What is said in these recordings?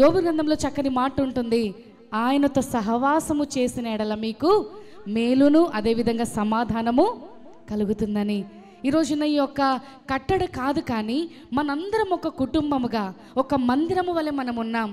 యోబు గ్రంథంలో చక్కని మాట ఉంటుంది, ఆయనతో సహవాసము చేసిన ఎడల మీకు మేలును అదేవిధంగా సమాధానము కలుగుతుందని. ఈరోజున ఈ యొక్క కట్టడ కాదు, కానీ మనందరం ఒక కుటుంబముగా ఒక మందిరము వలె మనం ఉన్నాం.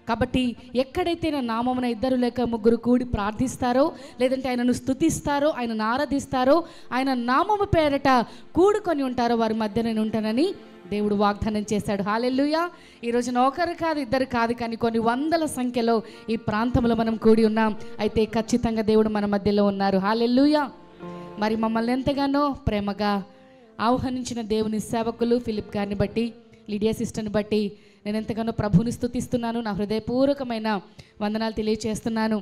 కాబట్టి ఎక్కడైతే నా నామమున 2 లేక 3 కూడి ప్రార్థిస్తారో, లేదంటే ఆయనను స్తుతిస్తారో, ఆయనను ఆరాధిస్తారో, ఆయన నామము పేరట కూడుకొని ఉంటారో వారి మధ్య నేను ఉంటానని దేవుడు వాగ్దానం చేశాడు. హల్లెలూయా. ఈ రోజున ఒకరు కాదు, 2 కాదు, కానీ కొన్ని వందల సంఖ్యలో ఈ ప్రాంతంలో మనం కూడి ఉన్నాం. అయితే ఖచ్చితంగా దేవుడు మన మధ్యలో ఉన్నారు. హల్లెలూయా. మరి మమ్మల్ని ఎంతగానో ప్రేమగా ఆహ్వానించిన దేవుని సేవకులు ఫిలిప్ గారిని బట్టి, లిడియా సిస్టర్ని బట్టి నేను ఎంతగానో ప్రభుని స్తుతిస్తున్నాను. నా హృదయపూర్వకమైన వందనాలు తెలియచేస్తున్నాను.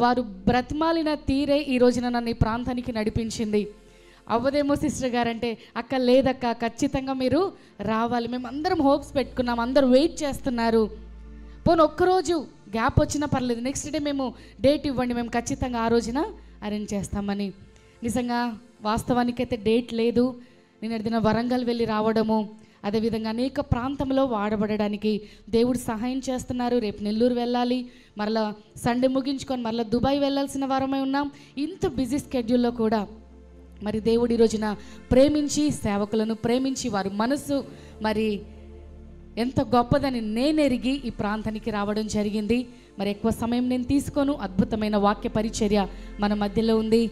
వారు బ్రతిమాలిన తీరే ఈ రోజున నన్ను ఈ ప్రాంతానికి నడిపించింది. అవ్వదేమో సిస్టర్ గారంటే, అక్క లేదక్క, ఖచ్చితంగా మీరు రావాలి, మేము అందరం హోప్స్ పెట్టుకున్నాం, అందరూ వెయిట్ చేస్తున్నారు, పోనీ ఒక్కరోజు గ్యాప్ వచ్చినా పర్లేదు, నెక్స్ట్ డే మేము డేట్ ఇవ్వండి, మేము ఖచ్చితంగా ఆ రోజున అరేంజ్ చేస్తామని. నిజంగా వాస్తవానికైతే డేట్ లేదు. నేను దిన వరంగల్ వెళ్ళి రావడము, అదేవిధంగా అనేక ప్రాంతంలో వాడబడడానికి దేవుడు సహాయం చేస్తున్నారు. రేపు నెల్లూరు వెళ్ళాలి, మరలా సండే ముగించుకొని మరలా దుబాయ్ వెళ్ళాల్సిన వారమై ఉన్నాం. ఇంత బిజీ స్కెడ్యూల్లో కూడా మరి దేవుడు ఈ రోజున ప్రేమించి, సేవకులను ప్రేమించి, వారి మనసు మరి ఎంత గొప్పదని నేనెరిగి ఈ ప్రాంతానికి రావడం జరిగింది. మరి ఎక్కువ సమయం నేను తీసుకోను. అద్భుతమైన వాక్య పరిచర్య మన మధ్యలో ఉంది.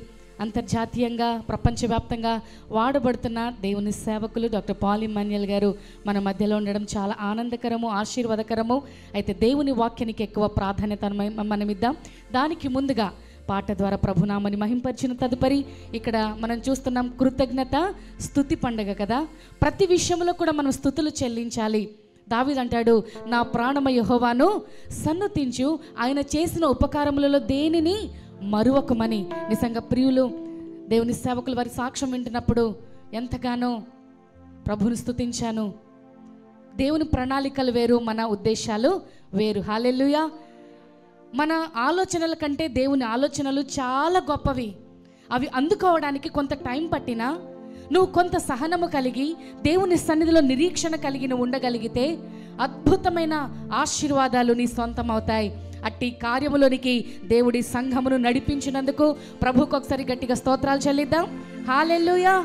అంతర్జాతీయంగా ప్రపంచవ్యాప్తంగా వాడబడుతున్న దేవుని సేవకులు డాక్టర్ పాల్ ఇమ్మాన్యుయల్ గారు మన మధ్యలో ఉండడం చాలా ఆనందకరము, ఆశీర్వాదకరము. అయితే దేవుని వాక్యానికి ఎక్కువ ప్రాధాన్యత మనం ఇద్దాం. దానికి ముందుగా పాట ద్వారా ప్రభునామని మహింపరిచిన తదుపరి ఇక్కడ మనం చూస్తున్నాం కృతజ్ఞత స్తుతి పండుగ కదా. ప్రతి విషయంలో కూడా మనం స్తుతులు చెల్లించాలి. దావీదు అంటాడు, నా ప్రాణమ యెహోవాను సన్నుతించు, ఆయన చేసిన ఉపకారములలో దేనిని మరువకమని. నిజంగా ప్రియులు దేవుని సేవకులు వారి సాక్ష్యం వింటున్నప్పుడు ఎంతగానో ప్రభుని స్తుతించాను. దేవుని ప్రణాళికలు వేరు, మన ఉద్దేశాలు వేరు. హల్లెలూయా. మన ఆలోచనల కంటే దేవుని ఆలోచనలు చాలా గొప్పవి. అవి అందుకోవడానికి కొంత టైం పట్టినా, నువ్వు కొంత సహనము కలిగి దేవుని సన్నిధిలో నిరీక్షణ కలిగి నువ్వు ఉండగలిగితే అద్భుతమైన ఆశీర్వాదాలు నీ సొంతం అవుతాయి. అట్టి కార్యములోనికి దేవుడి సంఘమును నడిపించినందుకు ప్రభువుకు ఒకసారి గట్టిగా స్తోత్రాలు చెల్లిద్దాం. హల్లెలూయా.